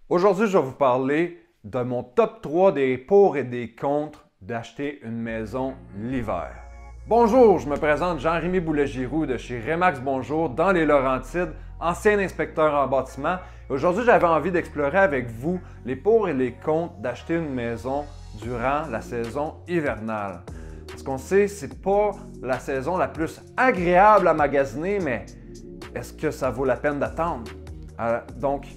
Aujourd'hui, je vais vous parler de mon top 3 des pour et des contre d'acheter une maison l'hiver. Bonjour, je me présente Jean-Rémy Boulay-Giroux de chez Remax Bonjour dans les Laurentides, ancien inspecteur en bâtiment. Aujourd'hui, j'avais envie d'explorer avec vous les pour et les contre d'acheter une maison durant la saison hivernale. Parce qu'on sait, c'est pas la saison la plus agréable à magasiner, mais est-ce que ça vaut la peine d'attendre? Donc,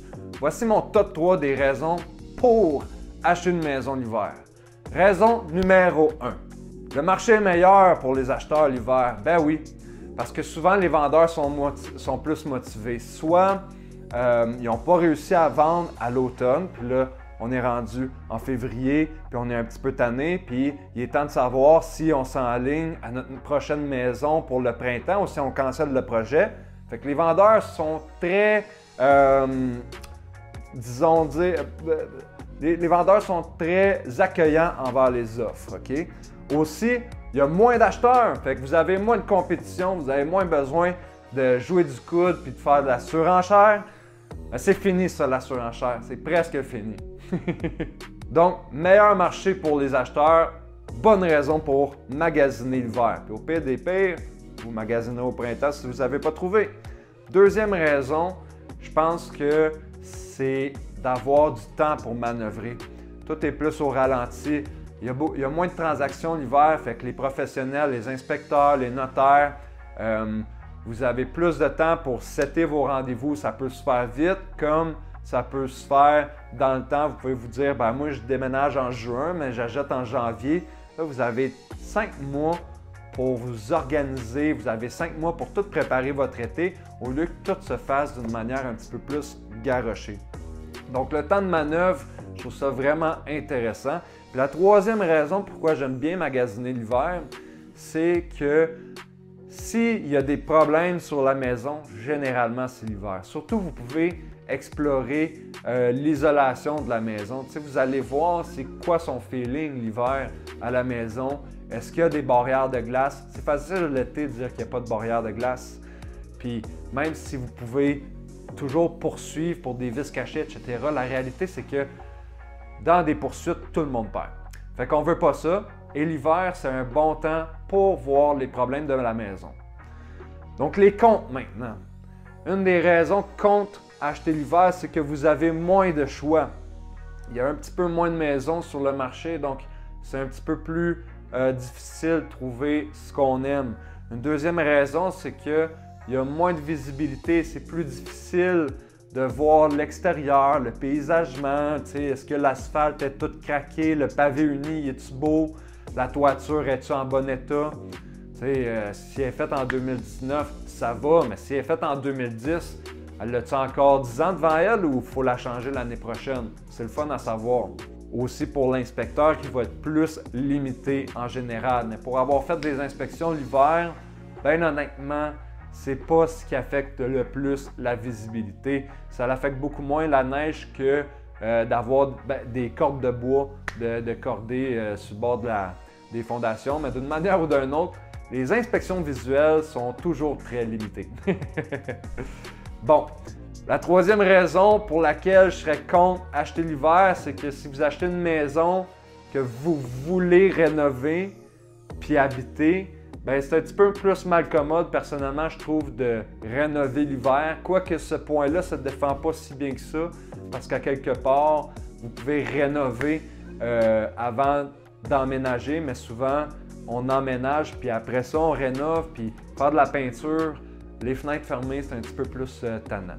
voici mon top 3 des raisons pour acheter une maison l'hiver. Raison numéro 1. Le marché est meilleur pour les acheteurs l'hiver. Ben oui, parce que souvent les vendeurs sont plus motivés. Soit ils n'ont pas réussi à vendre à l'automne, puis là, on est rendu en février, puis on est un petit peu tanné, puis il est temps de savoir si on s'enligne à notre prochaine maison pour le printemps ou si on cancelle le projet. Fait que les vendeurs sont très, les vendeurs sont très accueillants envers les offres, OK? Aussi, il y a moins d'acheteurs, fait que vous avez moins de compétition, vous avez moins besoin de jouer du coude puis de faire de la surenchère. C'est fini ça, la surenchère, c'est presque fini. Donc, meilleur marché pour les acheteurs, bonne raison pour magasiner l'hiver. Puis au pire des pires, vous magasinez au printemps si vous n'avez pas trouvé. Deuxième raison, je pense que c'est d'avoir du temps pour manœuvrer. Tout est plus au ralenti. Il y a moins de transactions l'hiver, fait que les professionnels, les inspecteurs, les notaires, vous avez plus de temps pour setter vos rendez-vous. Ça peut se faire vite, comme ça peut se faire dans le temps. Vous pouvez vous dire, ben moi je déménage en juin, mais j'achète en janvier. Là, vous avez 5 mois pour vous organiser. Vous avez 5 mois pour tout préparer votre été, au lieu que tout se fasse d'une manière un petit peu plus garrochée. Donc le temps de manœuvre, je trouve ça vraiment intéressant. Puis la troisième raison pourquoi j'aime bien magasiner l'hiver, c'est que s'il y a des problèmes sur la maison, généralement c'est l'hiver. Surtout, vous pouvez explorer l'isolation de la maison. Tu sais, vous allez voir c'est quoi son feeling l'hiver à la maison. Est-ce qu'il y a des barrières de glace? C'est facile l'été de dire qu'il n'y a pas de barrières de glace. Puis même si vous pouvez toujours poursuivre pour des vis cachées, etc., la réalité c'est que dans des poursuites, tout le monde perd. Fait qu'on ne veut pas ça. Et l'hiver, c'est un bon temps pour voir les problèmes de la maison. Donc, les comptes maintenant. Une des raisons contre acheter l'hiver, c'est que vous avez moins de choix. Il y a un petit peu moins de maisons sur le marché, donc c'est un petit peu plus difficile de trouver ce qu'on aime. Une deuxième raison, c'est qu'il y a moins de visibilité. C'est plus difficile de voir l'extérieur, le paysagement. Est-ce que l'asphalte est tout craqué, le pavé uni, est-tu beau? La toiture, est-tu en bon état? Si elle est faite en 2019, ça va, mais si elle est faite en 2010, elle a-tu encore 10 ans devant elle ou il faut la changer l'année prochaine? C'est le fun à savoir. Aussi pour l'inspecteur qui va être plus limité en général. Mais pour avoir fait des inspections l'hiver, bien honnêtement, c'est pas ce qui affecte le plus la visibilité. Ça affecte beaucoup moins la neige que d'avoir des cordes de bois de corder sur le bord des fondations. Mais d'une manière ou d'une autre, les inspections visuelles sont toujours très limitées. Bon, la troisième raison pour laquelle je serais contre acheter l'hiver, c'est que si vous achetez une maison que vous voulez rénover puis habiter, ben c'est un petit peu plus mal commode, personnellement, je trouve, de rénover l'hiver. Quoique ce point-là, ça ne défend pas si bien que ça, parce qu'à quelque part, vous pouvez rénover avant d'emménager, mais souvent, on emménage, puis après ça, on rénove, puis faire de la peinture, les fenêtres fermées, c'est un petit peu plus tannant.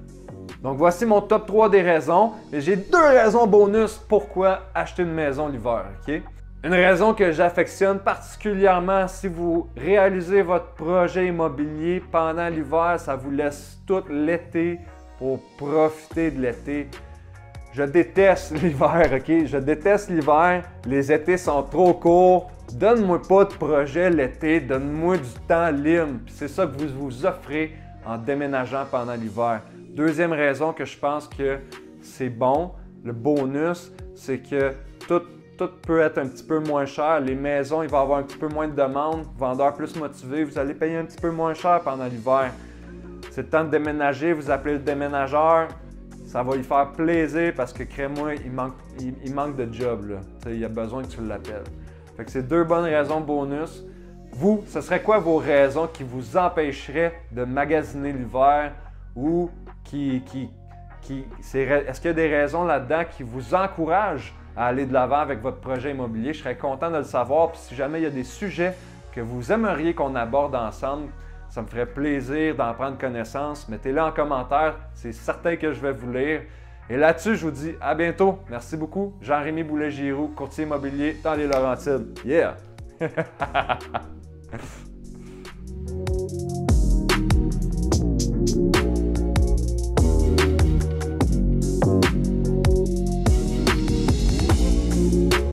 Donc, voici mon top 3 des raisons, mais j'ai 2 raisons bonus pourquoi acheter une maison l'hiver, OK? Une raison que j'affectionne particulièrement, si vous réalisez votre projet immobilier pendant l'hiver, ça vous laisse tout l'été pour profiter de l'été. Je déteste l'hiver, OK? Je déteste l'hiver. Les étés sont trop courts. Donne-moi pas de projet l'été, donne-moi du temps libre. C'est ça que vous vous offrez en déménageant pendant l'hiver. Deuxième raison que je pense que c'est bon, le bonus, c'est que tout peut être un petit peu moins cher. Les maisons, il va y avoir un petit peu moins de demandes. Vendeurs plus motivés, vous allez payer un petit peu moins cher pendant l'hiver. C'est le temps de déménager, vous appelez le déménageur. Ça va lui faire plaisir parce que, crée-moi, il manque de job. Là. Il a besoin que tu l'appelles. Fait que c'est 2 bonnes raisons bonus. Vous, ce serait quoi vos raisons qui vous empêcheraient de magasiner l'hiver ou est-ce qu'il y a des raisons là-dedans qui vous encouragent à aller de l'avant avec votre projet immobilier? Je serais content de le savoir. Puis si jamais il y a des sujets que vous aimeriez qu'on aborde ensemble, ça me ferait plaisir d'en prendre connaissance. Mettez-les en commentaire, c'est certain que je vais vous lire. Et là-dessus, je vous dis à bientôt. Merci beaucoup. Jean-Rémy Boulay-Giroux, courtier immobilier dans les Laurentides. Yeah!